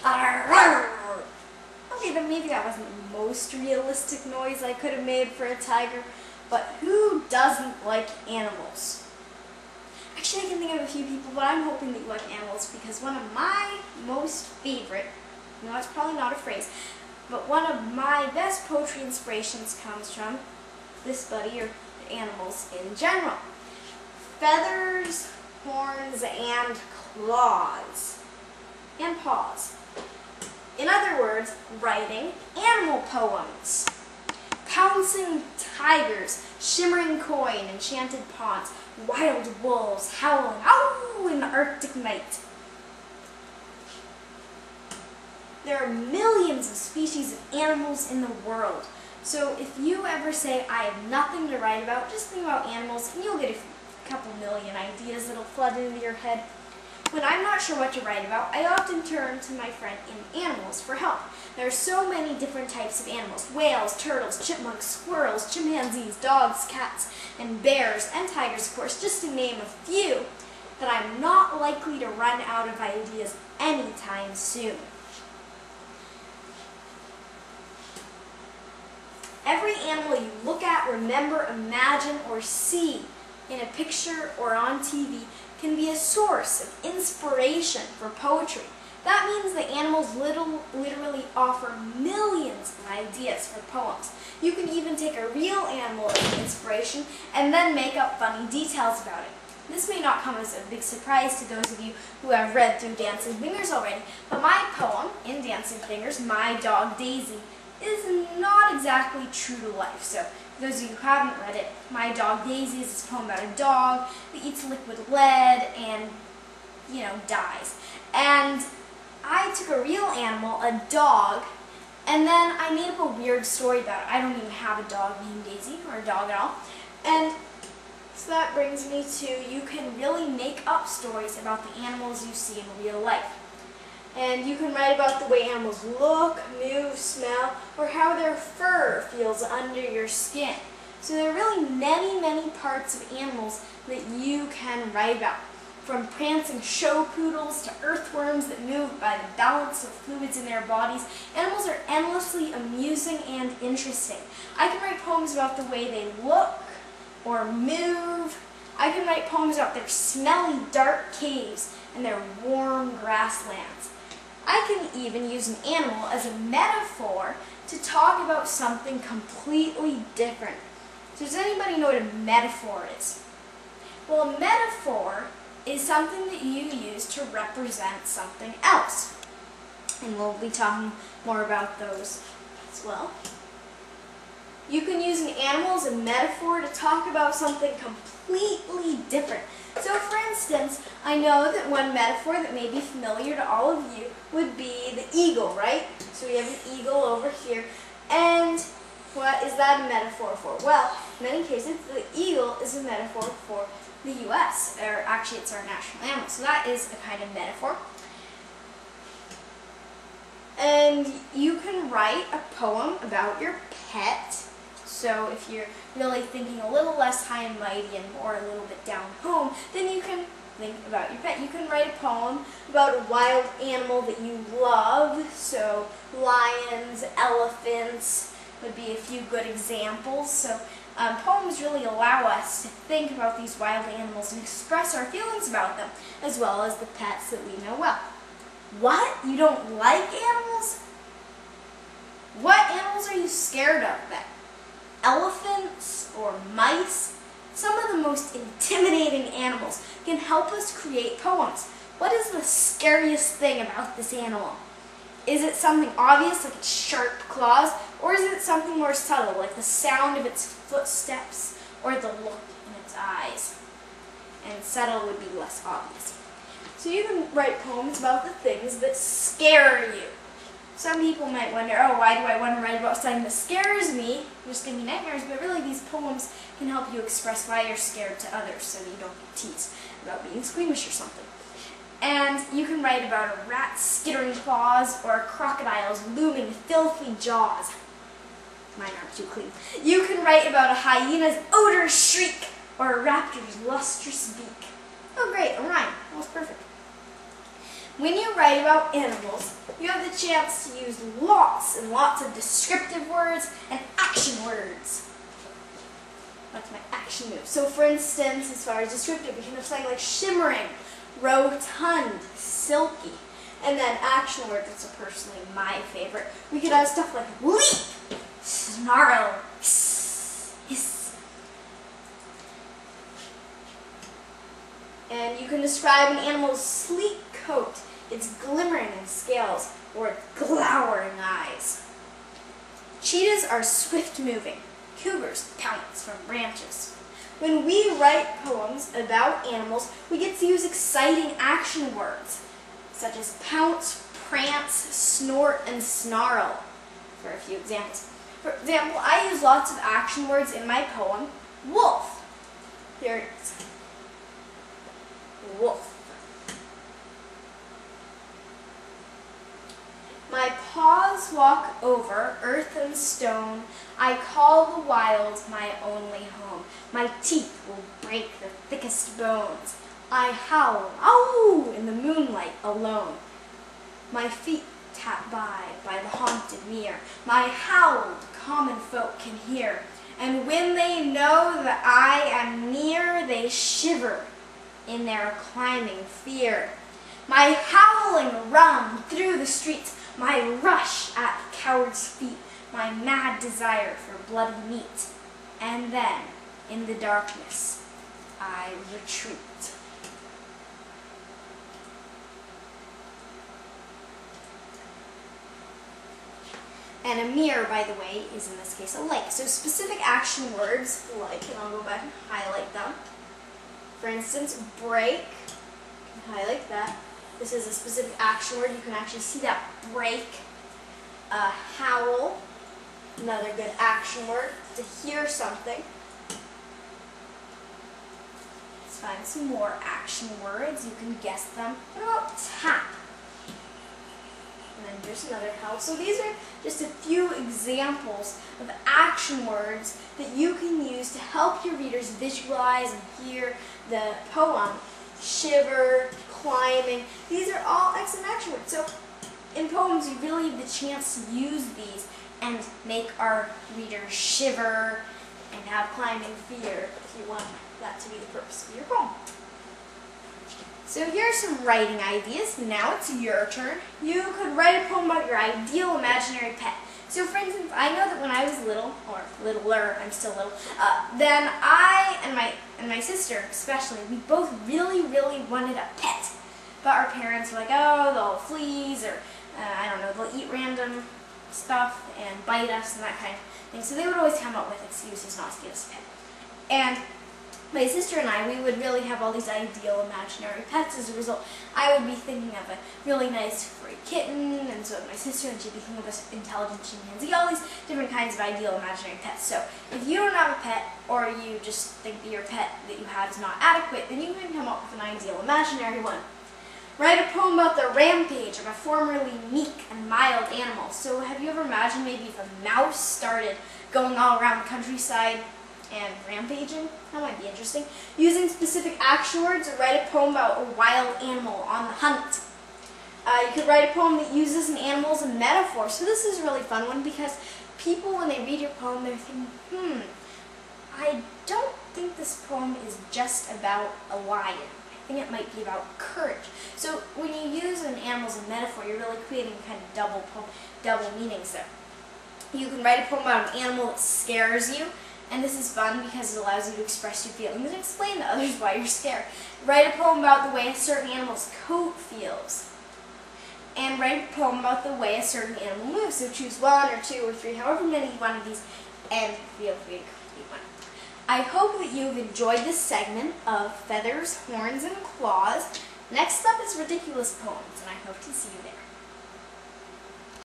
Okay, then maybe that wasn't the most realistic noise I could have made for a tiger, but who doesn't like animals? Actually, I can think of a few people, but I'm hoping that you like animals because one of my most favorite, no, it's probably not a phrase, but one of my best poetry inspirations comes from this buddy, or animals in general. Feathers, horns, and claws. And paws. In other words, writing animal poems. Pouncing tigers, shimmering koi in enchanted ponds, wild wolves howling, ow, in the Arctic night. There are millions of species of animals in the world. So if you ever say, I have nothing to write about, just think about animals and you'll get a couple million ideas that'll flood into your head. When I'm not sure what to write about, I often turn to my friend in animals for help. There are so many different types of animals: whales, turtles, chipmunks, squirrels, chimpanzees, dogs, cats, and bears, and tigers, of course, just to name a few, that I'm not likely to run out of ideas anytime soon. Every animal you look at, remember, imagine, or see in a picture or on TV can be a source of inspiration for poetry. That means that animals literally offer millions of ideas for poems. You can even take a real animal as inspiration and then make up funny details about it. This may not come as a big surprise to those of you who have read through Dancing Fingers already, but my poem in Dancing Fingers, My Dog Daisy, is not exactly true to life. So, for those of you who haven't read it, My Dog Daisy is this poem about a dog that eats liquid lead and, dies. And I took a real animal, a dog, and then I made up a weird story about it. I don't even have a dog named Daisy, or a dog at all. And so that brings me to, you can really make up stories about the animals you see in real life. And you can write about the way animals look, move, smell, or how their fur feels under your skin. So there are really many, many parts of animals that you can write about. From prancing show poodles to earthworms that move by the balance of fluids in their bodies, animals are endlessly amusing and interesting. I can write poems about the way they look or move. I can write poems about their smelly, dark caves and their warm grasslands. I can even use an animal as a metaphor to talk about something completely different. So does anybody know what a metaphor is? Well, a metaphor is something that you use to represent something else. And we'll be talking more about those as well. You can use an animal as a metaphor to talk about something completely different. So for instance, I know that one metaphor that may be familiar to all of you would be the eagle, right? So we have an eagle over here. And what is that a metaphor for? Well, in many cases, the eagle is a metaphor for the U.S., or actually it's our national animal. So that is a kind of metaphor. And you can write a poem about your pet. So if you're really thinking a little less high and mighty and more a little bit down home, then you can think about your pet. You can write a poem about a wild animal that you love. So lions, elephants would be a few good examples. So poems really allow us to think about these wild animals and express our feelings about them, as well as the pets that we know well. What? You don't like animals? What animals are you scared of then? Elephants or mice? Some of the most intimidating animals can help us create poems. What is the scariest thing about this animal? Is it something obvious, like its sharp claws, or is it something more subtle, like the sound of its footsteps or the look in its eyes? And subtle would be less obvious. So you can write poems about the things that scare you. Some people might wonder, oh, why do I want to write about something that scares me? Just give me nightmares. But really, these poems can help you express why you're scared to others, so that you don't get teased about being squeamish or something. And you can write about a rat's skittering claws or a crocodile's looming filthy jaws. Mine aren't too clean. You can write about a hyena's odorous shriek or a raptor's lustrous beak. Oh great, a rhyme. That was perfect. When you write about animals, you have the chance to use lots and lots of descriptive words and action words. That's my action move. So for instance, as far as descriptive, we can have something like shimmering, rotund, silky. And then action words, that's personally my favorite. We could have stuff like leap, snarl, hiss. And you can describe an animal's sleek coat, its glimmering scales, or its glowering eyes. Cheetahs are swift-moving. Cougars pounce from branches. When we write poems about animals, we get to use exciting action words, such as pounce, prance, snort, and snarl, for a few examples. For example, I use lots of action words in my poem, Wolf. Here it is. Wolf. My paws walk over earth and stone. I call the wild my only home. My teeth will break the thickest bones. I howl, ow, in the moonlight alone. My feet tap by the haunted mere. My howl common folk can hear. And when they know that I am near, they shiver in their climbing fear. My howling run through the streets, my rush at the coward's feet, my mad desire for bloody meat. And then, in the darkness, I retreat. And a mirror, by the way, is in this case a lake. So specific action words, like, and I'll go back and highlight them. For instance, break, you can highlight that. This is a specific action word. You can actually see that break. Howl, another good action word, to hear something. Let's find some more action words. You can guess them. What about tap? And then here's another howl. So these are just a few examples of action words that you can use to help your readers visualize and hear the poem. Shiver, climbing, these are all excellent action words. So in poems, you really have the chance to use these and make our readers shiver and have climbing fear if you want that to be the purpose of your poem. So here are some writing ideas. Now it's your turn. You could write a poem about your ideal imaginary pet. So for instance, I know that when I was little, or littler, I'm still little, then I and my sister especially, we both really wanted a pet. But our parents were like, oh, they'll have fleas, or I don't know, they'll eat random stuff and bite us and that kind of thing. So they would always come up with excuses not to get us a pet. And my sister and I, we would really have all these ideal imaginary pets. As a result, I would be thinking of a really nice furry kitten, and so would my sister, and she'd be thinking of an intelligent chimpanzee, all these different kinds of ideal imaginary pets. So if you don't have a pet, or you just think that your pet that you have is not adequate, then you can come up with an ideal imaginary one. Write a poem about the rampage of a formerly meek and mild animal. So have you ever imagined maybe if a mouse started going all around the countryside and rampaging? That might be interesting. Using specific action words, or write a poem about a wild animal on the hunt. You could write a poem that uses an animal as a metaphor. So this is a really fun one because people, when they read your poem, they're thinking, I don't think this poem is just about a lion. I think it might be about courage. So when you use an animal as a metaphor, you're really creating kind of double meanings there. You can write a poem about an animal that scares you, and this is fun because it allows you to express your feelings and explain to others why you're scared. Write a poem about the way a certain animal's coat feels. And write a poem about the way a certain animal moves. So choose 1 or 2 or 3, however many you want of these, and feel free to complete one. I hope that you've enjoyed this segment of Feathers, Horns, and Claws. Next up is Ridiculous Poems, and I hope to see you there.